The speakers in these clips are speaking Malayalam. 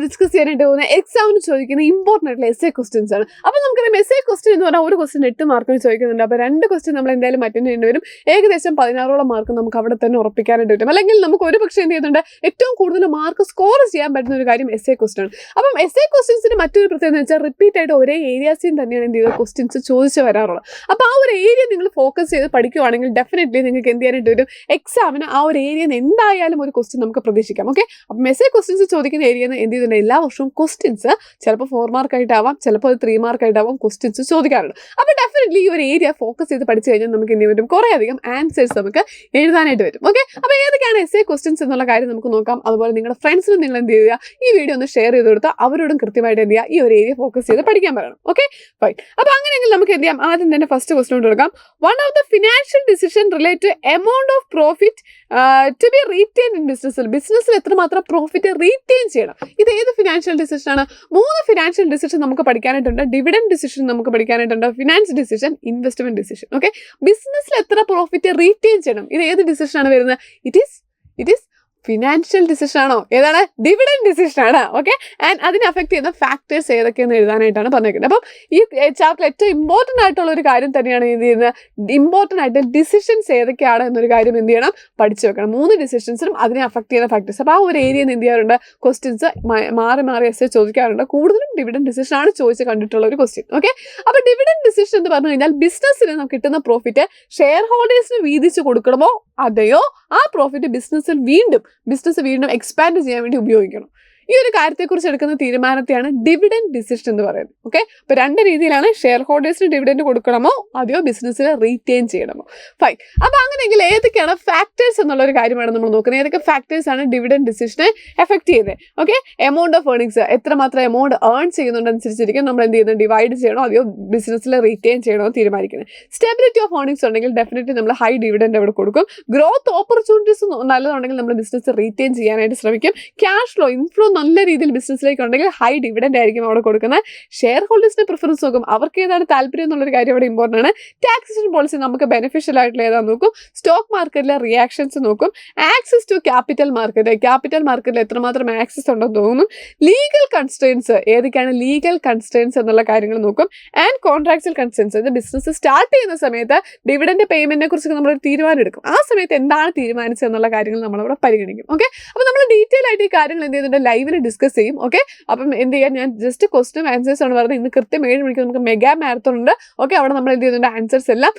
ഡിസ്കസ് ചെയ്യാനായിട്ട് പോകുന്ന എക്സാമിന് ചോദിക്കുന്ന ഇമ്പോർട്ടൻ്റ് ആയിട്ടുള്ള എസ്എ ക്വസ്റ്റ്യൻസ് ആണ്. അപ്പോൾ നമുക്കറിയാം എസ്എ ക്വസ്റ്റ്യൻ എന്ന് പറഞ്ഞാൽ ഒരു ക്വസ്റ്റ്യൻ 8 മാർക്കിന് ചോദിക്കുന്നുണ്ട്. അപ്പോൾ 2 ക്വസ്റ്റ്യൻ നമ്മൾ എന്തായാലും അറ്റൻഡ് ചെയ്യേണ്ടി വരും. ഏകദേശം 16ഓളം മാർക്ക് നമുക്ക് അവിടെ തന്നെ ഉറപ്പിക്കാനായിട്ട് പറ്റും. അല്ലെങ്കിൽ നമുക്ക് ഒരു പക്ഷേ എന്ത് ചെയ്യുന്നുണ്ട്, ഏറ്റവും കൂടുതൽ മാർക്ക് സ്കോർ ചെയ്യാൻ പറ്റുന്ന ഒരു കാര്യം എസ്എ ക്വസ്റ്റ്യൻ ആണ്. അപ്പം എസ്എ ക്വസ്റ്റ്യൻസിന് മറ്റൊരു പ്രത്യേകത എന്ന് വെച്ചാൽ റിപ്പീറ്റ് ആയിട്ട് ഒരേ ഏരിയാസിൽ തന്നെയാണ് എന്ത് ചെയ്തത് ക്വസ്റ്റ്യൻസ് ചോദിച്ച് വരാറുള്ളത്. അപ്പോൾ ആ ഒരു ഏരിയ നിങ്ങൾ ഫോക്കസ് ചെയ്ത് പഠിക്കുകയാണെങ്കിൽ ഡെഫിനറ്റ്ലി നിങ്ങൾക്ക് എന്ത് ചെയ്യാനായിട്ട് വരും, എക്സാമിന് ആ ഒരു ഏരിയയിൽ നിന്ന് എന്തായാലും ഒരു ക്വസ്റ്റ്യൻ നമുക്ക് പ്രതീക്ഷിക്കാം. ഓക്കെ, അപ്പം എസ്എ ക്വസ്റ്റ്യൻസ് ചോദിക്കുന്ന ഏരിയയിൽ നിന്ന് എന്ത് ചെയ്തിട്ടുണ്ട്, എല്ലാ വർഷവും ക്വസ്റ്റ്യൻസ് ചിലപ്പോൾ 4 മാർക്കായിട്ടാവാം, ചിലപ്പോൾ 3 മാർക്കായിട്ടാവാം ക്വസ്റ്റ്യൻസ് ചോദിക്കാറുണ്ട്. അപ്പോൾ ഡെഫിനറ്റ്ലി ഈ ഒരു ഏരിയ ഫോക്കസ് ചെയ്ത് പഠിച്ചു കഴിഞ്ഞാൽ നമുക്ക് എന്ത് പറ്റും, കുറേ അധികം ആൻസേഴ്സ് നമുക്ക് എഴുതാനായിട്ട് വരും. ഓക്കെ, അപ്പോൾ ഏതൊക്കെയാണ് എസ്എ ക്വസ്റ്റ്യൻസ് എന്നുള്ള കാര്യം നമുക്ക് നോക്കാം. അതുപോലെ നിങ്ങളുടെ ഫ്രണ്ട്സിനും നിങ്ങൾ എന്ത് ചെയ്യുക, ഈ വീഡിയോ ഒന്ന് ഷെയർ ചെയ്ത് കൊടുത്താൽ അവരോടും കൃത്യമായിട്ട് എന്ത് ചെയ്യുക, ഈ ഒരു ഏരിയ ഫോക്കസ് ചെയ്ത് പഠിക്കാൻ പറയണം. Okay fine. അപ്പോൾ അങ്ങനെയെങ്കിൽ നമുക്ക് എന്ത് ചെയ്യാം, ആദ്യം തന്നെ ഫസ്റ്റ് ക്വസ്റ്റ്യൻ കൊടുക്കാം. One of the financial decision relate to amount of profit to be retain in ബിസിനസ്സിൽ എത്രമാത്രം പ്രോഫിറ്റ് റീറ്റെയിൻ ചെയ്യണം. ഇത് ഏത് ഫിനാൻഷ്യൽ ഡിസിഷൻ ആണ്? 3 ഫിനാൻഷ്യൽ ഡിസിഷൻ നമുക്ക് പഠിക്കാനായിട്ടുണ്ട്. ഡിവിഡൻഡ് ഡിസിഷൻ നമുക്ക് പഠിക്കാനായിട്ടുണ്ട്, finance decision, investment decision. Okay, ബിസിനസ്സിൽ എത്ര പ്രോഫിറ്റ് റീറ്റെയിൻ ചെയ്യണം, ഇത് ഏത് ഡിസിഷൻ ആണ് വരുന്നത്? ഇറ്റ് ഈസ് ഫിനാൻഷ്യൽ ഡിസിഷൻ ആണോ? ഏതാണ്? ഡിവിഡൻഡ് ഡിസിഷൻ ആണ്. ഓക്കെ, ആൻഡ് അതിനെ അഫക്ട് ചെയ്യുന്ന ഫാക്ടേഴ്സ് ഏതൊക്കെയെന്ന് എഴുതാനായിട്ടാണ് പറഞ്ഞിരിക്കുന്നത്. അപ്പം ഈ ചാപ്റ്ററിൽ ഏറ്റവും ഇമ്പോർട്ടൻ്റ് ആയിട്ടുള്ള ഒരു കാര്യം തന്നെയാണ് എന്ത് ചെയ്യുന്നത്, ഇമ്പോർട്ടൻ്റ് ആയിട്ട് ഡിസിഷൻസ് ഏതൊക്കെയാണ് എന്നൊരു കാര്യം എന്ത് ചെയ്യണം, പഠിച്ചു വെക്കണം. 3 ഡിസിഷൻസിനും അതിനെ അഫക്ട് ചെയ്യുന്ന ഫാക്ടേഴ്സ്. അപ്പോൾ ആ ഒരു ഏരിയയിൽ എന്ത് ചെയ്യാറുണ്ട്, ക്വസ്റ്റ്യൻസ് മാറി എസ്സേ ചോദിക്കാറുണ്ട്. കൂടുതലും ഡിവിഡൻഡ് ഡിസിഷൻ ആണ് ചോദിച്ച് കണ്ടിട്ടുള്ള ഒരു ക്വസ്റ്റ്യൻ. ഓക്കെ, അപ്പോൾ ഡിവിഡൻഡ് ഡിസിഷൻ എന്ന് പറഞ്ഞു കഴിഞ്ഞാൽ ബിസിനസ്സിന് നമുക്ക് കിട്ടുന്ന പ്രോഫിറ്റ് ഷെയർ ഹോൾഡേഴ്സിന് വീതിച്ച് കൊടുക്കണമോ അതെയോ ആ പ്രോഫിറ്റ് ബിസിനസ് വീണ്ടും എക്സ്പാൻഡ് ചെയ്യാൻ വേണ്ടി ഉപയോഗിക്കണം. ഈ ഒരു കാര്യത്തെക്കുറിച്ച് എടുക്കുന്ന തീരുമാനത്തെയാണ് ഡിവിഡൻഡ് ഡിസിഷൻ എന്ന് പറയുന്നത്. ഓക്കെ, അപ്പോൾ 2 രീതിയിലാണ്, ഷെയർ ഹോൾഡേഴ്സിന് ഡിവിഡൻഡ് കൊടുക്കണമോ അതെയോ ബിസിനസ്സിൽ റീറ്റെയിൻ ചെയ്യണമോ. ഫൈൻ. അപ്പോൾ അങ്ങനെയെങ്കിൽ ഏതൊക്കെയാണ് ഫാക്ടേഴ്സ് എന്നുള്ളൊരു കാര്യമാണ് നമ്മൾ നോക്കുന്നത്. ഏതൊക്കെ ഫാക്ടേഴ്സ് ആണ് ഡിവിഡൻഡ് ഡിസിഷനെ എഫക്ട് ചെയ്യുന്നത്? ഓക്കെ, എമൗണ്ട് ഓഫ് ഏർണിങ്സ്, എത്രമാത്രം എമൗണ്ട് ഏൺ ചെയ്യുന്നുണ്ടനുസരിച്ചിരിക്കും നമ്മൾ എന്ത് ചെയ്യുന്നത്, ഡിവൈഡ് ചെയ്യണോ അതെയോ ബിസിനസ്സിൽ റീറ്റെയിൻ ചെയ്യണോ തീരുമാനിക്കുന്നത്. സ്റ്റെബിലിറ്റി ഓഫ് ഏർണിങ്സ് ഉണ്ടെങ്കിൽ ഡെഫിനറ്റ്ലി നമ്മൾ ഹൈ ഡിവിഡൻഡ് അവിടെ കൊടുക്കും. ഗ്രോത്ത് ഓപ്പർച്യൂണിറ്റീസ് നല്ലതുണ്ടെങ്കിൽ നമ്മൾ ബിസിനസ് റീറ്റെയിൻ ചെയ്യാനായിട്ട് ശ്രമിക്കും. ക്യാഷ് ഫ്ലോ ഇൻഫ്ലോ നല്ല രീതിയിൽ ബിസിനസ്സിലേക്ക് ഉണ്ടെങ്കിൽ ഹൈ ഡിവിഡൻഡ് ആയിരിക്കും അവിടെ കൊടുക്കുന്നത്. ഷെയർ ഹോൾഡേഴ്സിന്റെ പ്രിഫറൻസ് നോക്കും, അവർക്ക് ഏതാണ് താല്പര്യം എന്നുള്ളൊരു കാര്യം അവിടെ ഇമ്പോർട്ടൻ്റ് ആണ്. ടാക്സേഷൻ പോളിസി നമുക്ക് ബെനിഫിഷ്യൽ ആയിട്ടുള്ള ഏതാണെന്ന് നോക്കും. സ്റ്റോക്ക് മാർക്കറ്റിലെ റിയാക്ഷൻസ് നോക്കും. ആക്സസ് ടു ക്യാപിറ്റൽ മാർക്കറ്റിൽ എത്രമാത്രം ആക്സസ് ഉണ്ടെന്ന് തോന്നും. ലീഗൽ കൺസ്ട്രെയിൻസ്, ഏതൊക്കെയാണ് ലീഗൽ കൺസ്ട്രെയിൻസ് എന്നുള്ള കാര്യങ്ങൾ നോക്കും. ആൻഡ് കോൺട്രാക്ച്വൽ കൺസ്ട്രെയിൻസ്, ഇത് ബിസിനസ് സ്റ്റാർട്ട് ചെയ്യുന്ന സമയത്ത് ഡിവിഡൻഡ് പേയ്മെന്റിനെ കുറിച്ച് നമ്മളൊരു തീരുമാനം എടുക്കും. ആ സമയത്ത് എന്താണ് തീരുമാനിച്ചത് എന്നുള്ള കാര്യങ്ങൾ നമ്മളവിടെ പരിഗണിക്കും. ഓക്കെ, അപ്പോൾ നമ്മൾ ഡീറ്റെയിൽ ആയിട്ട് ഈ കാര്യങ്ങൾ എന്ത് ചെയ്യുന്നുണ്ട്, ലൈവിൽ ഡിസ്കസ് ചെയ്യും. ഓക്കെ, അപ്പം എന്ത് ചെയ്യാൻ, ഞാൻ ജസ്റ്റ് ക്വസ്റ്റ്യൻ ആൻസേഴ്സ് ആണ് പറയുന്നത്. ഇന്ന് കൃത്യം 7 മണിക്ക് നമുക്ക് മെഗാ മാരത്തോൺ ഉണ്ട്. ഓക്കെ, അവിടെ നമ്മൾ എന്ത് ചെയ്യുന്നുണ്ട്, ആൻസേഴ്സ് എല്ലാം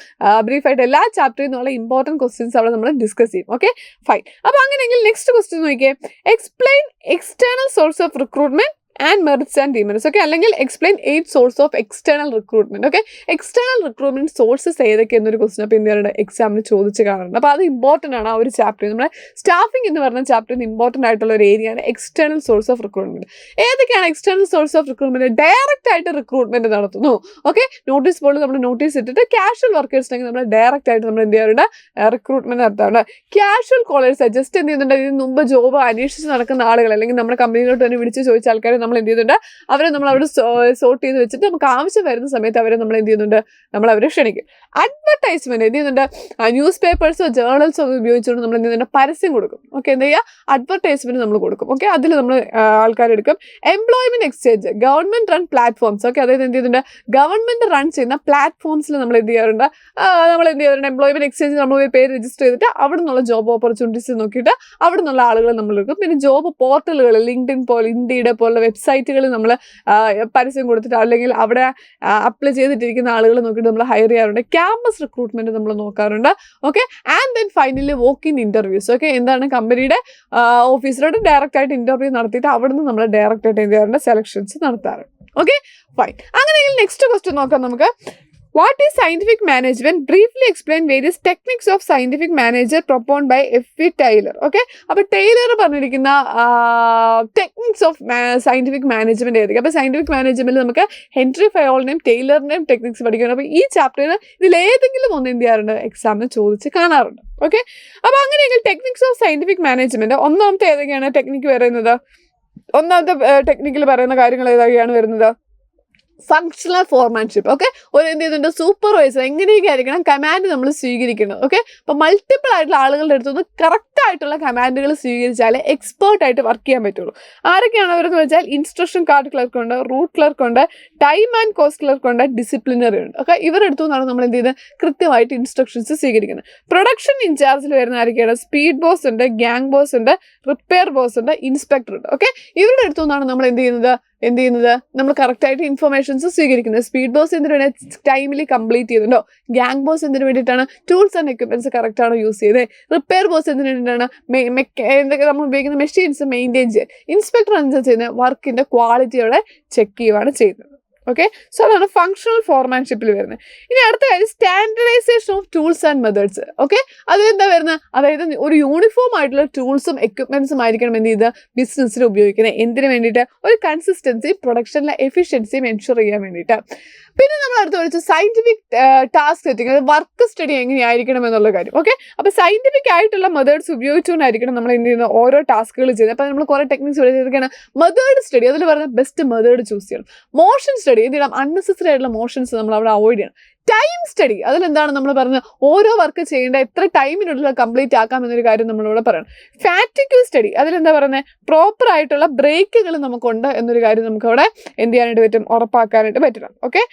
ബ്രീഫായിട്ട് എല്ലാ ചാപ്റ്ററിൽ നിന്നുള്ള ഇമ്പോർട്ടൻറ്റ് ക്വസ്റ്റ്യൻസ് അവിടെ നമ്മൾ ഡിസ്കസ് ചെയ്യും. Okay fine. അപ്പോൾ അങ്ങനെയെങ്കിൽ നെക്സ്റ്റ് ക്വസ്റ്റ്യൻ നോക്കിയേ, explain external source of recruitment and merits and demerits. Okay, അല്ലെങ്കിൽ explain 8 source of external recruitment. Okay, external recruitment sources ഏതൊക്കെയെന്നൊരു ക്വസ്റ്റൻ അപ്പോൾ എന്ത് ചെയ്യാറുണ്ട്, എക്സാമിന് ചോദിച്ച് കാണുന്നുണ്ട്. അപ്പോൾ അത് ഇമ്പോർട്ടൻ്റ് ആണ്. ആ ഒരു ചാപ്റ്റർ നമ്മുടെ സ്റ്റാഫിംഗ് എന്ന് പറഞ്ഞ ചാപ്റ്ററിന് ഇമ്പോർട്ടൻ്റ് ആയിട്ടുള്ള ഒരു ഏരിയയാണ് എക്സ്റ്റേണൽ സോഴ്സ് ഓഫ് റിക്രൂട്ട്മെന്റ്. ഏതൊക്കെയാണ് external source of recruitment? Direct ആയിട്ട് റിക്രൂട്ട്മെന്റ് നടത്തുന്നു. ഓക്കെ, നോട്ടീസ് ബോർഡിൽ നമ്മൾ നോട്ടീസ് ഇട്ടിട്ട് കാഷ്വൽ വർക്കേഴ്സ് ഉണ്ടെങ്കിൽ നമ്മൾ ഡയറക്റ്റ് ആയിട്ട് നമ്മൾ എന്ത് ചെയ്യാറുണ്ട്, റിക്രൂട്ട്മെന്റ് നടത്താറുണ്ട്. കാഷ്വൽ കോളേഴ്സ് ജസ്റ്റ് എന്ത് ചെയ്യുന്നുണ്ട്, ഇതിന് മുമ്പ് ജോബ് അന്വേഷിച്ച് നടക്കുന്ന ആളുകൾ അല്ലെങ്കിൽ നമ്മുടെ കമ്പനിയിലോട്ട് തന്നെ വിളിച്ച് ചോദിച്ച ആൾക്കാരെ നമ്മൾ എന്ത് ചെയ്യുന്നുണ്ട്, അവരെ നമ്മൾ അവിടെ സോർട്ട് ചെയ്ത് വെച്ചിട്ട് നമുക്ക് ആവശ്യം വരുന്ന സമയത്ത് അവരെ നമ്മൾ എന്ത് ചെയ്യുന്നുണ്ട്, നമ്മൾ അവരെ ക്ഷണിക്കും. അഡ്വർടൈസ്മെന്റ് എന്ത് ചെയ്യുന്നുണ്ട്, ന്യൂസ് പേപ്പേഴ്സോ ജേർണൽസോ ഉപയോഗിച്ചുകൊണ്ട് നമ്മൾ എന്ത് ചെയ്യുന്നുണ്ട്, പരസ്യം കൊടുക്കും. ഓക്കെ, എന്താ ചെയ്യുക, അഡ്വർടൈസ്മെന്റ് നമ്മൾ കൊടുക്കും. ഓക്കെ, അതിൽ നമ്മൾ ആൾക്കാരെടുക്കും. Employment exchange, government run platforms. Okay, അതായത് എന്ത് ചെയ്യുന്നുണ്ട്, ഗവൺമെന്റ് റൺ ചെയ്യുന്ന പ്ലാറ്റ്ഫോംസിൽ നമ്മൾ എന്ത് ചെയ്യാറുണ്ട്, എംപ്ലോയ്മെന്റ് എക്സ്ചേഞ്ച് നമ്മൾ പേര് രജിസ്റ്റർ ചെയ്തിട്ട് അവിടെ നിന്നുള്ള ജോബ് ഓപ്പർച്യൂണിറ്റീസ് നോക്കിയിട്ട് അവിടെ നിന്നുള്ള ആളുകളെ നമ്മൾ എടുക്കും. പിന്നെ ജോബ് പോർട്ടലുകൾ, ലിങ്ക്ഡിൻ പോലെ, ഇൻഡീഡ് പോലുള്ള വെബ്സൈറ്റുകൾ നമ്മൾ പരസ്യം കൊടുത്തിട്ട് അല്ലെങ്കിൽ അവിടെ അപ്ലൈ ചെയ്തിട്ടിരിക്കുന്ന ആളുകൾ നോക്കിയിട്ട് നമ്മൾ ഹയർ ചെയ്യാറുണ്ട്. ക്യാമ്പസ് റിക്രൂട്ട്മെന്റ് നമ്മൾ നോക്കാറുണ്ട്. Okay, and then finally walk in interviews. Okay, എന്താണ്, കമ്പനിയുടെ ഓഫീസിലോട്ട് ഡയറക്റ്റ് ആയിട്ട് ഇന്റർവ്യൂ നടത്തിയിട്ട് അവിടെ നിന്ന് നമ്മൾ ഡയറക്റ്റ് ആയിട്ട് എന്ത് ചെയ്യാറുണ്ട്, സെലക്ഷൻസ് നടത്താറുണ്ട്. Okay fine. അങ്ങനെയെങ്കിൽ നെക്സ്റ്റ് ക്വസ്റ്റ്യൻ നോക്കാം നമുക്ക്. What is scientific management? Briefly explain various techniques of scientific manager proposed by F.V. Taylor. Okay, അപ്പോൾ ടൈലർ പറഞ്ഞിരിക്കുന്ന ടെക്നിക്സ് ഓഫ് സയന്റിഫിക് മാനേജ്മെന്റ് ഏതൊക്കെ? അപ്പോൾ സയന്റിഫിക് മാനേജ്മെന്റിൽ നമുക്ക് ഹെൻറി ഫയോളിനെയും ടൈലറിനെയും ടെക്നിക്സ് പഠിക്കണം. അപ്പോൾ ഈ ചാപ്റ്ററിൽ ഇതിൽ ഏതെങ്കിലും ഒന്ന് എന്ത് ചെയ്യാറുണ്ട്, എക്സാമിന് ചോദിച്ച് കാണാറുണ്ട്. ഓക്കെ, അപ്പോൾ അങ്ങനെയെങ്കിൽ ടെക്നിക്സ് ഓഫ് സയന്റിഫിക് മാനേജ്മെന്റ് ഒന്നാമത്തെ ഏതൊക്കെയാണ് ടെക്നിക്ക് പറയുന്നത്? ഒന്നാമത്തെ ടെക്നിക്കിൽ പറയുന്ന കാര്യങ്ങൾ ഏതൊക്കെയാണ് വരുന്നത്? Functional foremanship. ഓക്കെ, ഒരു എന്ത് ചെയ്യുന്നുണ്ട്, സൂപ്പർവൈസർ എങ്ങനെയൊക്കെ ആയിരിക്കണം കമാൻഡ് നമ്മൾ സ്വീകരിക്കുന്നത്. ഓക്കെ, അപ്പോൾ മൾട്ടിപ്പിൾ ആയിട്ടുള്ള ആളുകളുടെ അടുത്തുനിന്ന് കറക്റ്റ് ആയിട്ടുള്ള കമാൻഡുകൾ സ്വീകരിച്ചാലേ എക്സ്പേർട്ട് ആയിട്ട് വർക്ക് ചെയ്യാൻ പറ്റുള്ളൂ. ആരൊക്കെയാണ് അവരെന്ന് വെച്ചാൽ ഇൻസ്ട്രക്ഷൻ കാർഡ് ക്ലർക്ക് ഉണ്ട്, റൂട്ട് ക്ലർക്ക് ഉണ്ട്, ടൈം ആൻഡ് കോസ്റ്റ് ക്ലർക്ക് ഉണ്ട്, ഡിസിപ്ലിനറി ഉണ്ട്. ഓക്കെ, ഇവരുടെ അടുത്തു നിന്നാണ് നമ്മൾ എന്ത് ചെയ്യുന്നത്, കൃത്യമായിട്ട് ഇൻസ്ട്രക്ഷൻസ് സ്വീകരിക്കുന്നത്. പ്രൊഡക്ഷൻ ഇൻചാർജിൽ വരുന്ന ആരൊക്കെയാണ്, സ്പീഡ് ബോസ് ഉണ്ട്, ഗ്യാങ് ബോസ് ഉണ്ട്, റിപ്പയർ ബോസ് ഉണ്ട്, ഇൻസ്പെക്ടർ ഉണ്ട്. ഓക്കെ, ഇവരുടെ അടുത്തു നിന്നാണ് നമ്മൾ എന്ത് ചെയ്യുന്നത്, നമ്മൾ കറക്റ്റായിട്ട് ഇൻഫർമേഷൻസ് സ്വീകരിക്കുന്നത്. സ്പീഡ് ബോസ് എന്തിനു വേണ്ടി ടൈമിൽ കംപ്ലീറ്റ് ചെയ്യുന്നുണ്ടോ, ഗ്യാങ് ബോസ് എന്തിനു വേണ്ടിയിട്ടാണ് ടൂൾസ് ആൻഡ് എക്യുപ്മെന്റ്സ് കറക്റ്റാണ് യൂസ് ചെയ്തത്, റിപ്പയർ ബോസ് എന്തിനു വേണ്ടിയിട്ടാണ് എന്തൊക്കെ നമ്മൾ ഉപയോഗിക്കുന്ന മെഷീൻസ് മെയിൻറ്റെയിൻ ചെയ്യുക, ഇൻസ്പെക്ടർ എന്താ ചെയ്യുന്നത്, വർക്കിന്റെ ക്വാളിറ്റിയോടെ ചെക്ക് ചെയ്യുകയാണ് ചെയ്യുന്നത്. ഓക്കെ, സോ അതാണ് ഫങ്ഷണൽ ഫോർമാൻഷിപ്പിൽ വരുന്നത്. ഇനി അടുത്ത കാര്യം standardisation of tools and methods. Okay, അതിലെന്താ വരുന്നത്, അതായത് ഒരു യൂണിഫോം ആയിട്ടുള്ള ടൂൾസും എക്യുപ്മെന്റ്സും ആയിരിക്കണം എന്ത് ചെയ്ത് ബിസിനസ്സിൽ ഉപയോഗിക്കുന്നത്. എന്തിനു വേണ്ടിയിട്ട്, ഒരു കൺസിസ്റ്റൻസി, പ്രൊഡക്ഷനിലെ എഫിഷ്യൻസിയും എൻഷുർ ചെയ്യാൻ വേണ്ടിയിട്ട്. പിന്നെ നമ്മൾ അടുത്ത് വിളിച്ച scientific task setting, work study എങ്ങനെയായിരിക്കണം എന്നുള്ള കാര്യം. ഓക്കെ, അപ്പോൾ സയന്റിഫിക് ആയിട്ടുള്ള മെത്തേഡ്സ് ഉപയോഗിച്ചുകൊണ്ടായിരിക്കണം നമ്മൾ എന്ത് ചെയ്യുന്നത്, ഓരോ ടാസ്കുകൾ ചെയ്യുന്നത്. അപ്പോൾ നമ്മൾ കുറേ ടെക്നിക്സ് വിളിച്ചിരിക്കുകയാണ്. മെത്തേഡ് സ്റ്റഡി, അതിൽ പറഞ്ഞ ബെസ്റ്റ് മെത്തേഡ് ചൂസ് ചെയ്യണം. മോഷൻ സ്റ്റഡി, എന്ത് ചെയ്യണം, അൺനെസസറി ആയിട്ടുള്ള മോഷൻസ് നമ്മൾ അവിടെ അവോയ്ഡ് ചെയ്യണം. ടൈം സ്റ്റഡി, അതിലെന്താണ് നമ്മൾ പറഞ്ഞത്, ഓരോ വർക്ക് ചെയ്യേണ്ട എത്ര ടൈമിനുള്ളിൽ കംപ്ലീറ്റ് ആക്കാം എന്നൊരു കാര്യം നമ്മളിവിടെ പറയണം. ഫാറ്റിഗ് സ്റ്റഡി, അതിലെന്താ പറയുന്നത്, പ്രോപ്പർ ആയിട്ടുള്ള ബ്രേക്കുകൾ നമുക്കുണ്ട് എന്നൊരു കാര്യം നമുക്ക് അവിടെ എന്ത് ചെയ്യാനായിട്ട് പറ്റും, ഉറപ്പാക്കാനായിട്ട് പറ്റണം. ഓക്കെ,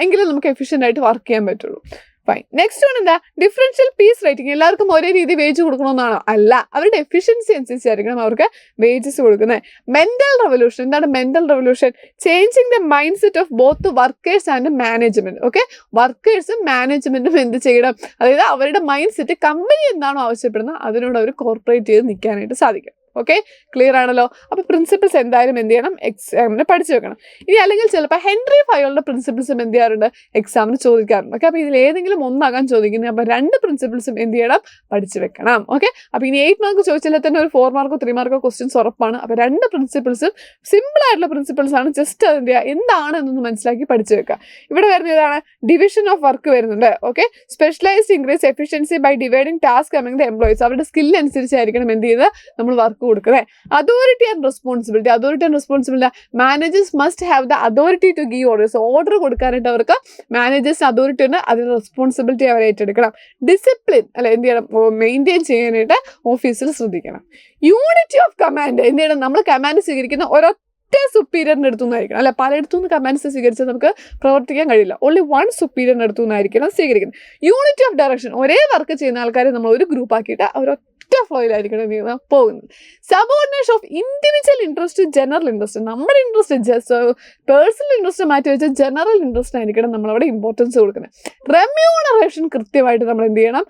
എങ്കിലും നമുക്ക് എഫിഷ്യൻ്റ് ആയിട്ട് വർക്ക് ചെയ്യാൻ പറ്റുള്ളൂ. ഫൈൻ. നെക്സ്റ്റ് വൺ എന്താ, ഡിഫറൻഷ്യൽ പീസ് റേറ്റിംഗ്. എല്ലാവർക്കും ഒരേ രീതി വേജ് കൊടുക്കണമെന്നാണോ, അല്ല, അവരുടെ എഫിഷ്യൻസി അനുസരിച്ചായിരിക്കണം അവർക്ക് വേജസ് കൊടുക്കുന്നത്. മെന്റൽ റെവല്യൂഷൻ, എന്താണ് mental revolution, changing the mindset of both workers and management. Okay, വർക്കേഴ്സും മാനേജ്മെന്റും എന്ത് ചെയ്യണം, അതായത് അവരുടെ മൈൻഡ് സെറ്റ് കമ്പനി എന്താണോ ആവശ്യപ്പെടുന്നത് അതിനോട് അവർ കോർപ്പറേറ്റ് ചെയ്ത് നിൽക്കാനായിട്ട് സാധിക്കും. ഓക്കെ, ക്ലിയർ ആണല്ലോ. അപ്പോൾ പ്രിൻസിപ്പിൾസ് എന്തായാലും എന്ത് ചെയ്യണം, എക്സാമിന് പഠിച്ചു വെക്കണം. ഇനി അല്ലെങ്കിൽ ചിലപ്പോൾ ഹെൻറി ഫയോളുടെ പ്രിൻസിപ്പിൾസും എന്ത് ചെയ്യാറുണ്ട്, എക്സാമിന് ചോദിക്കാറുണ്ട്. ഓക്കെ, അപ്പോൾ ഇതിൽ ഏതെങ്കിലും ഒന്നാകാൻ ചോദിക്കുന്നത്. അപ്പോൾ 2 പ്രിൻസിപ്പിൾസും എന്ത് ചെയ്യണം, പഠിച്ചു വെക്കണം. ഓക്കെ, അപ്പോൾ ഇനി 8 മാർക്ക് ചോദിച്ചാൽ തന്നെ ഒരു 4 മാർക്കോ 3 മാർക്കോ ക്വസ്റ്റ്യൻസ് ഉറപ്പാണ്. അപ്പോൾ 2 പ്രിൻസിപ്പിൾസും സിമ്പിൾ ആയിട്ടുള്ള പ്രിൻസിപ്പിൾസ് ആണ്. ജസ്റ്റ് എന്ത് ചെയ്യുക, എന്താണ് എന്നൊന്ന് മനസ്സിലാക്കി പഠിച്ചു വെക്കുക. ഇവിടെ വരുന്ന ഏതാണ്, ഡിവിഷൻ ഓഫ് വർക്ക് വരുന്നുണ്ട്. Okay, specialised increase efficiency by dividing task among the employees. അവരുടെ സ്കിൽ അനുസരിച്ചായിരിക്കണം എന്ത് ചെയ്ത് നമ്മൾ വർക്ക് കൊടുക്കുന്നത്. Authority and responsibility, managers must have the authority to give orders. Order കൊടുക്കാനായിട്ട് അവർക്ക് മാനേജേഴ്സിന് അതോറിറ്റി ഉണ്ട്, അതിന് റെസ്പോൺസിബിലിറ്റി അവർ ഏറ്റെടുക്കണം. ഡിസിപ്ലിൻ അല്ലെ എന്ത് ചെയ്യണം, മെയിൻറ്റെയിൻ ചെയ്യാനായിട്ട് ഓഫീസിൽ ശ്രദ്ധിക്കണം. യൂണിറ്റി ഓഫ് കമാൻഡ്, എന്ത് ചെയ്യണം, നമ്മൾ കമാൻഡ് സ്വീകരിക്കുന്ന ഒരൊറ്റ സുപ്പീരിയറിൻ്റെ അടുത്തുനിന്നായിരിക്കണം. അല്ല, പലയിടത്തുനിന്ന് കമാൻഡ്സ് സ്വീകരിച്ചാൽ നമുക്ക് പ്രവർത്തിക്കാൻ കഴിയില്ല. ഓൺലി 1 സുപ്പീരിയറിൻ്റെ അടുത്തുനിന്നായിരിക്കണം സ്വീകരിക്കുന്നത്. യൂണിറ്റി ഓഫ് ഡയറക്ഷൻ, ഒരേ വർക്ക് ചെയ്യുന്ന ആൾക്കാരെ നമ്മൾ ഒരു ഗ്രൂപ്പ് ആക്കിയിട്ട് അവർ ഫ്ലോയിലായിരിക്കണം പോകുന്നത്. Subordination of individual interest general interest, നമ്മുടെ ഇൻട്രസ്റ്റ് പേഴ്സണൽ ഇൻട്രസ്റ്റ് മാറ്റി വെച്ചാൽ ജനറൽ ഇൻട്രസ്റ്റ് ആയിരിക്കണം നമ്മളവിടെ ഇമ്പോർട്ടൻസ് കൊടുക്കുന്നത്. റെമ്യൂണറേഷൻ കൃത്യമായിട്ട് നമ്മൾ എന്ത് ചെയ്യണം,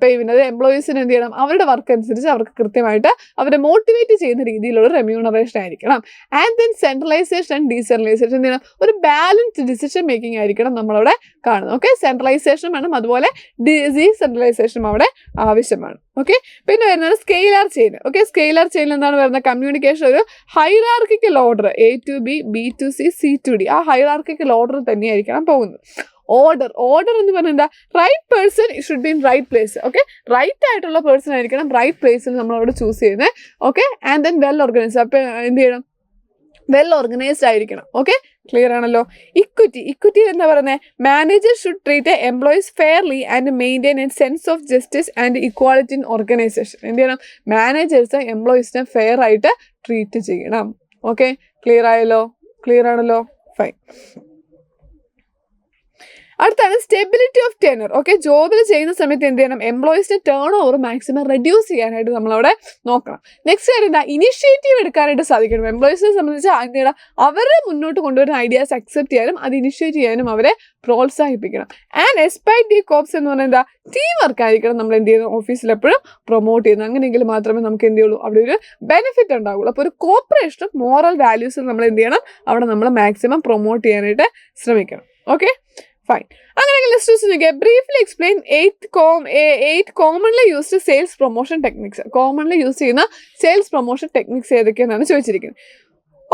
പേയ്മെന്റ്, അത് എംപ്ലോയീസിന് എന്ത് ചെയ്യണം, അവരുടെ വർക്ക് അനുസരിച്ച് അവർക്ക് കൃത്യമായിട്ട് അവരെ മോട്ടിവേറ്റ് ചെയ്യുന്ന രീതിയിലുള്ള റെമ്യൂണറേഷൻ ആയിരിക്കണം. And then centralisation and decentralisation, എന്ത് ചെയ്യണം, ഒരു ബാലൻസ്ഡ് ഡിസിഷൻ മേക്കിംഗ് ആയിരിക്കണം നമ്മളവിടെ കാണുന്നത്. ഓക്കെ, സെൻട്രലൈസേഷൻ വേണം, അതുപോലെ ഡീസെൻട്രലൈസേഷനും അവിടെ ആവശ്യമാണ്. ഓക്കെ, പിന്നെ വരുന്നത് scalar chain. Okay, scalar chain എന്താണ് വരുന്നത്, കമ്മ്യൂണിക്കേഷൻ ഒരു hierarchical order, A to B, B to C, C to D, ആ ഹൈറാർക്കിക്കൽ ഓർഡർ തന്നെയായിരിക്കണം പോകുന്നത്. ഓർഡർ എന്ന് പറഞ്ഞാൽ എന്താ, right person should be in right place. Okay, right ആയിട്ടുള്ള പേഴ്സൺ ആയിരിക്കണം റൈറ്റ് പ്ലേസിൽ നമ്മളവിടെ ചൂസ് ചെയ്യുന്നത്. Okay, and then well organised, അപ്പോൾ എന്ത് ചെയ്യണം, വെൽ ഓർഗനൈസ്ഡ് ആയിരിക്കണം. ഓക്കെ, ക്ലിയർ ആണല്ലോ. ഇക്വിറ്റി എന്താ പറയുന്നത്, manager should treat employees fairly and maintain a sense of justice and equality in organisation. എന്ത് ചെയ്യണം, മാനേജേഴ്സ് എംപ്ലോയീസിനെ ഫെയർ ആയിട്ട് ട്രീറ്റ് ചെയ്യണം. ഓക്കെ, ക്ലിയർ ആണല്ലോ. ഫൈൻ. അടുത്താണ് സ്റ്റെബിലിറ്റി ഓഫ് ടെനർ. ഓക്കെ, ജോബിൽ ചെയ്യുന്ന സമയത്ത് എന്ത് ചെയ്യണം, എംപ്ലോയീസിന്റെ ടേൺ ഓവർ മാക്സിമം റെഡ്യൂസ് ചെയ്യാനായിട്ട് നമ്മളവിടെ നോക്കണം. നെക്സ്റ്റ് കാര്യം എന്താ, ഇനിഷ്യേറ്റീവ് എടുക്കാനായിട്ട് സാധിക്കണം. എംപ്ലോയീസിനെ സംബന്ധിച്ച് എന്ത് ചെയ്യണം, അവരെ മുന്നോട്ട് കൊണ്ടുവരുന്ന ഐഡിയാസ് അക്സെപ്റ്റ് ചെയ്യാനും അത് ഇനിഷ്യേറ്റ് ചെയ്യാനും അവരെ പ്രോത്സാഹിപ്പിക്കണം. ആൻഡ് എസ്പൈറ്റ് ദി കോപ്സ് എന്ന് പറഞ്ഞാൽ എന്താ, ടീം വർക്ക് ആയിരിക്കണം നമ്മൾ എന്ത് ചെയ്യുന്നത്, ഓഫീസിൽ എപ്പോഴും പ്രൊമോട്ട് ചെയ്യുന്നത്. അങ്ങനെയെങ്കിൽ മാത്രമേ നമുക്ക് എന്ത് ചെയ്യുള്ളൂ, അവിടെ ഒരു ബെനിഫിറ്റ് ഉണ്ടാവുള്ളൂ. അപ്പോൾ ഒരു കോപ്പറേഷനും മോറൽ വാല്യൂസും നമ്മൾ എന്ത് ചെയ്യണം, അവിടെ നമ്മൾ മാക്സിമം പ്രൊമോട്ട് ചെയ്യാനായിട്ട് ശ്രമിക്കണം. Okay, fine. അങ്ങനെയെങ്കിൽ ലിസ്റ്റ് നോക്കിയാൽ briefly explain 8 commonly used sales promotion techniques. Commonly use ചെയ്യുന്ന സെയിൽസ് പ്രൊമോഷൻ ടെക്നിക്സ് ഏതൊക്കെയാണെന്നാണ് ചോദിച്ചിരിക്കുന്നത്.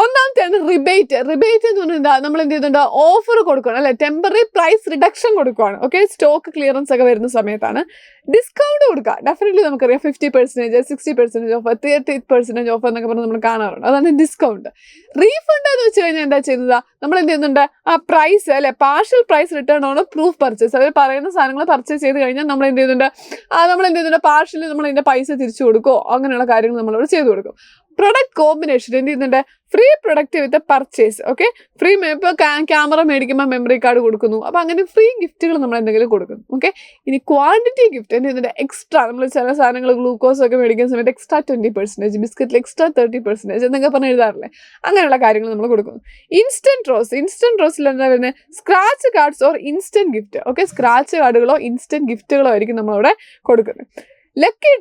ഒന്നാമത്തെയാണ് റിബേറ്റ്. റിബേറ്റ് എന്ന് പറഞ്ഞാൽ എന്താ, നമ്മൾ എന്ത് ചെയ്യുന്നുണ്ട്, ഓഫർ കൊടുക്കുകയാണ് അല്ലെ, ടെമ്പററി പ്രൈസ് റിഡക്ഷൻ കൊടുക്കുകയാണ്. ഓക്കെ, സ്റ്റോക്ക് ക്ലിയറൻസ് ഒക്കെ വരുന്ന സമയത്താണ്. ഡിസ്കൗണ്ട് കൊടുക്കുക, ഡെഫിനറ്റ്ലി നമുക്കറിയാം 50%, 60% ഓഫ്, 30% ഓഫ് എന്നൊക്കെ പറഞ്ഞ് നമ്മൾ കാണാറുണ്ട്. അതാണ് ഡിസ്കൗണ്ട്. റീഫണ്ട് എന്ന് വെച്ച് കഴിഞ്ഞാൽ എന്താ ചെയ്യുന്നത്, നമ്മൾ എന്ത് ചെയ്യുന്നുണ്ട്, ആ പ്രൈസ് അല്ലെ, partial price return on proof purchase, അവർ പറയുന്ന സാധനങ്ങൾ പർച്ചേസ് ചെയ്ത് കഴിഞ്ഞാൽ നമ്മൾ എന്ത് ചെയ്യുന്നുണ്ട്, പാർഷ്യലി നമ്മൾ അതിന്റെ പൈസ തിരിച്ചു കൊടുക്കുമോ, അങ്ങനെയുള്ള കാര്യങ്ങൾ നമ്മളിവിടെ ചെയ്തു കൊടുക്കും. പ്രൊഡക്റ്റ് കോമ്പിനേഷൻ എന്ത് ചെയ്യുന്നുണ്ട്, ഫ്രീ പ്രൊഡക്റ്റ് വിത്ത് പർച്ചേസ്. ഓക്കെ, ഫ്രീ ഇപ്പോൾ ക്യാമറ മേടിക്കുമ്പോൾ മെമ്മറി കാർഡ് കൊടുക്കുന്നു, അപ്പോൾ അങ്ങനെ ഫ്രീ ഗിഫ്റ്റുകൾ നമ്മൾ എന്തെങ്കിലും കൊടുക്കുന്നു. ഓക്കെ, ഇനി ക്വാണ്ടിറ്റി ഗിഫ്റ്റ് എന്ത് ചെയ്യുന്നുണ്ട്, എക്സ്ട്രാ നമ്മൾ ചില സാധനങ്ങൾ ഗ്ലൂക്കോസ് ഒക്കെ മേടിക്കുന്ന സമയത്ത് എക്സ്ട്രാ 20%, ബിസ്ക്കറ്റിൽ എക്സ്ട്രാ 30% എന്നൊക്കെ പറഞ്ഞ് എഴുതാറില്ലേ, അങ്ങനെയുള്ള കാര്യങ്ങൾ നമ്മൾ കൊടുക്കുന്നു. ഇൻസ്റ്റന്റ് റോസിൽ എന്താ വരുന്നത്, scratch cards or instant gift. Okay, scratch കാർഡുകളോ ഇൻസ്റ്റന്റ് ഗിഫ്റ്റുകളോ ആയിരിക്കും നമ്മളവിടെ കൊടുക്കുന്നത്. ലക്കി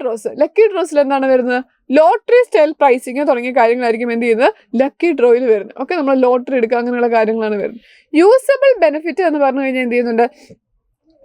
ഡ്രോസിൽ എന്താണ് വരുന്നത്, ലോട്ടറി സ്റ്റൈൽ പ്രൈസിങ് തുടങ്ങിയ കാര്യങ്ങളായിരിക്കും എന്ത് ചെയ്യുന്നത്, ലക്കി ഡ്രോയിൽ വരുന്നത്. ഓക്കെ, നമ്മൾ ലോട്ടറി എടുക്കുക, അങ്ങനെയുള്ള കാര്യങ്ങളാണ് വരുന്നത്. യൂസബിൾ ബെനിഫിറ്റ് എന്ന് പറഞ്ഞു കഴിഞ്ഞാൽ എന്ത് ചെയ്യുന്നുണ്ട്,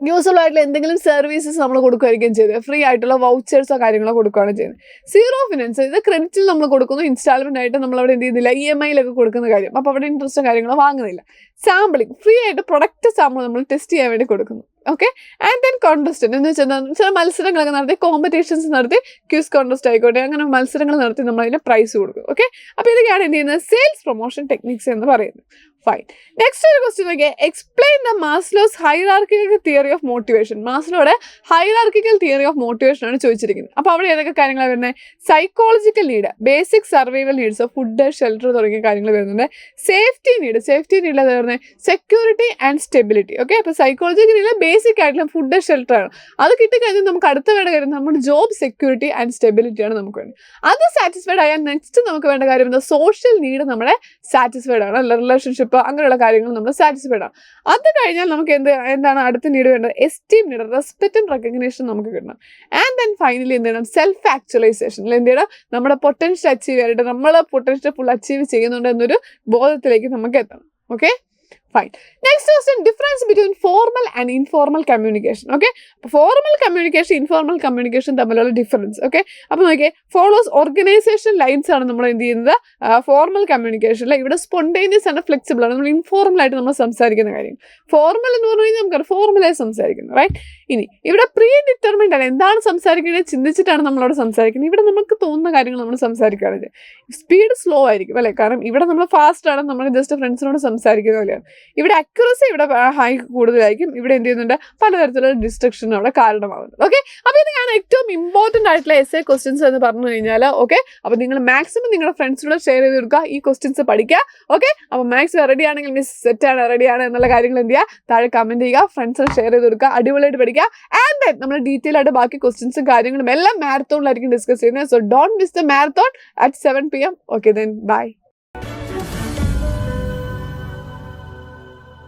യൂസ്ഫുൾ ആയിട്ടുള്ള എന്തെങ്കിലും സർവീസസ് നമ്മൾ കൊടുക്കുകയായിരിക്കും ചെയ്തത്, ഫ്രീ ആയിട്ടുള്ള വൗച്ചേഴ്സോ കാര്യങ്ങളോ കൊടുക്കുകയാണ് ചെയ്യുന്നത്. സീറോ ഫിനാൻസ്, ഇത് ക്രെഡിറ്റിൽ നമ്മൾ കൊടുക്കുന്നു, ഇൻസ്റ്റാൾമെന്റ് ആയിട്ട് നമ്മൾ അവിടെ എന്ത് ചെയ്യുന്നില്ല, EMI-ലൊക്കെ കൊടുക്കുന്ന കാര്യം, അപ്പോൾ അവിടെ ഇൻട്രസ്റ്റോ കാര്യങ്ങളോ വാങ്ങുന്നില്ല. സാമ്പിളിങ്, ഫ്രീ ആയിട്ട് പ്രൊഡക്റ്റ് സാമ്പിൾ നമ്മൾ ടെസ്റ്റ് ചെയ്യാൻ വേണ്ടി കൊടുക്കുന്നു. ഓക്കെ, ആൻഡ് ദെൻ കോൺടെസ്റ്റന്റ് എന്ന് വെച്ചാൽ ചില മത്സരങ്ങളൊക്കെ നടത്തി, കോമ്പറ്റീഷൻസ് നടത്തി, ക്യൂസ് കോൺടെസ്റ്റ് ആയിക്കോട്ടെ, അങ്ങനെ മത്സരങ്ങൾ നടത്തി നമ്മൾ അതിന് പ്രൈസ് കൊടുക്കും. ഓക്കെ, അപ്പോൾ ഇതൊക്കെയാണ് എന്ത് ചെയ്യുന്നത്, സെയിൽസ് പ്രൊമോഷൻ ടെക്നിക്സ് എന്ന് പറയുന്നത്. ഫൈൻ. നെക്സ്റ്റ് ഒരു ക്വസ്റ്റ്യൻ നോക്കിയാൽ, explain the Maslow's hierarchical theory of motivation. മാസ്ലോയുടെ ഹൈറാർക്കിക്കൽ തിയറി ഓഫ് മോട്ടിവേഷൻ ആണ് ചോദിച്ചിരിക്കുന്നത്. അപ്പോൾ അവിടെ ഏതൊക്കെ കാര്യങ്ങളാണ് വരുന്നത്, psychological need, basic survival needs, food, shelter തുടങ്ങിയ കാര്യങ്ങൾ വരുന്നുണ്ട്. സേഫ്റ്റി നീഡ് എന്താ വരുന്നത്, സെക്യൂരിറ്റി ആൻഡ് സ്റ്റെബിലിറ്റി. ഓക്കെ, അപ്പോൾ സൈക്കോളജിക്കൽ നീഡ് ബേസിക് ആയിട്ടുള്ള ഫുഡ്, ഷെൽട്ടർ ആണ്. അത് കിട്ടിക്കഴിഞ്ഞാൽ നമുക്ക് അടുത്ത വേണ്ട കാര്യം നമ്മുടെ ജോബ് സെക്യൂരിറ്റി ആൻഡ് സ്റ്റെബിലിറ്റി ആണ് നമുക്ക് വേണ്ടത്. അത് സാറ്റിസ്ഫൈഡ് ആയാൽ നെക്സ്റ്റ് നമുക്ക് വേണ്ട കാര്യം എന്താ, സോഷ്യൽ നീഡ് നമ്മുടെ സാറ്റിസ്ഫൈഡ് ആണ്, അല്ല റിലേഷൻഷിപ്പ് അങ്ങനെയുള്ള കാര്യങ്ങൾ നമ്മൾ സാറ്റിസ്ഫൈഡ് ആണ്. അത് കഴിഞ്ഞാൽ നമുക്ക് എന്താണ് അടുത്ത നീഡ് വേണ്ടത്, എസ്റ്റീം നീഡ്, റെസ്പെക്റ്റും റെക്കഗ്നേഷൻ നമുക്ക് കിട്ടണം. ആൻഡ് ദെൻ ഫൈനലി എന്ത് ചെയ്യണം, സെൽഫ് ആക്ച്വലൈസേഷൻ. എന്ത് ചെയ്യണം, നമ്മുടെ പൊട്ടൻഷ്യൽ അച്ചീവ് ചെയ്യാനായിട്ട് നമ്മൾ പൊട്ടൻഷ്യൽ ഫുൾ അച്ചീവ് ചെയ്യുന്നുണ്ട് എന്നൊരു ബോധത്തിലേക്ക് നമുക്ക് എത്തണം. Okay, fine. Next question, difference between formal and informal communication. Okay, formal communication, informal communication തമ്മിലുള്ള ഡിഫറൻസ്. ഓക്കെ, അപ്പോൾ നോക്കിയേ, ഫോളോസ് ഓർഗനൈസേഷൻ ലൈൻസ് ആണ് നമ്മൾ എന്ത് ചെയ്യുന്നത്, ഫോർമൽ കമ്മ്യൂണിക്കേഷനിൽ. ഇവിടെ സ്പോണ്ടേനിയസ് ആണ്, ഫ്ലെക്സിബിൾ ആണ്, നമ്മൾ ഇൻഫോർമൽ ആയിട്ട് നമ്മൾ സംസാരിക്കുന്ന കാര്യം. ഫോർമൽ എന്ന് പറഞ്ഞു കഴിഞ്ഞാൽ നമുക്ക് ഫോർമലായി സംസാരിക്കുന്നത്, റൈറ്റ്. ഇനി ഇവിടെ പ്രീ ഡിറ്റർമിൻഡ് ആണ്, എന്താണ് സംസാരിക്കുന്നത് ചിന്തിച്ചിട്ടാണ് നമ്മളവിടെ സംസാരിക്കുന്നത്. ഇവിടെ നമുക്ക് തോന്നുന്ന കാര്യങ്ങൾ നമ്മൾ സംസാരിക്കുകയാണ്. സ്പീഡ് സ്ലോ ആയിരിക്കും അല്ലേ, കാരണം ഇവിടെ നമ്മൾ ഫാസ്റ്റ് ആണ്, നമ്മൾ ജസ്റ്റ് ഫ്രണ്ട്സിനോട് സംസാരിക്കുന്ന പോലെയാണ്. ഇവിടെ അക്യുറസി ഇവിടെ ഹൈ കൂടുതലായിരിക്കും, ഇവിടെ എന്ത് ചെയ്യുന്നുണ്ട്, പലതരത്തിലുള്ള ഡിസ്ട്രക്ഷനും അവിടെ കാരണമാകുന്നത്. ഓക്കെ, അപ്പോൾ ഇതാണ് ഏറ്റവും ഇമ്പോർട്ടൻ്റ് ആയിട്ടുള്ള എസ്സേ ക്വസ്റ്റ്യൻസ് എന്ന് പറഞ്ഞു കഴിഞ്ഞാൽ. ഓക്കെ, അപ്പോൾ നിങ്ങൾ മാക്സിമം നിങ്ങളുടെ ഫ്രണ്ട്സിനോട് ഷെയർ ചെയ്ത് കൊടുക്കുക, ഈ ക്വസ്റ്റ്യൻസ് പഠിക്കുക. ഓക്കെ, അപ്പോൾ മാക്സിമം റെഡി ആണെങ്കിൽ മിസ് സെറ്റാണ്, റെഡിയാണ് എന്നുള്ള കാര്യങ്ങൾ എന്ത് ചെയ്യുക, താഴെ കമൻറ്റ് ചെയ്യുക, ഫ്രണ്ട്സിന് ഷെയർ ചെയ്ത് കൊടുക്കുക, അടിപൊളിയായിട്ട് പഠിക്കുക. ആൻഡ് ദെൻ നമ്മൾ ഡീറ്റെയിൽ ആയിട്ട് ബാക്കി ക്വസ്റ്റ്യൻസും കാര്യങ്ങളും എല്ലാം മാരത്തോണിലായിരിക്കും ഡിസ്കസ് ചെയ്യുന്നത്. So don't miss the marathon at 7 PM. Okay, then bye.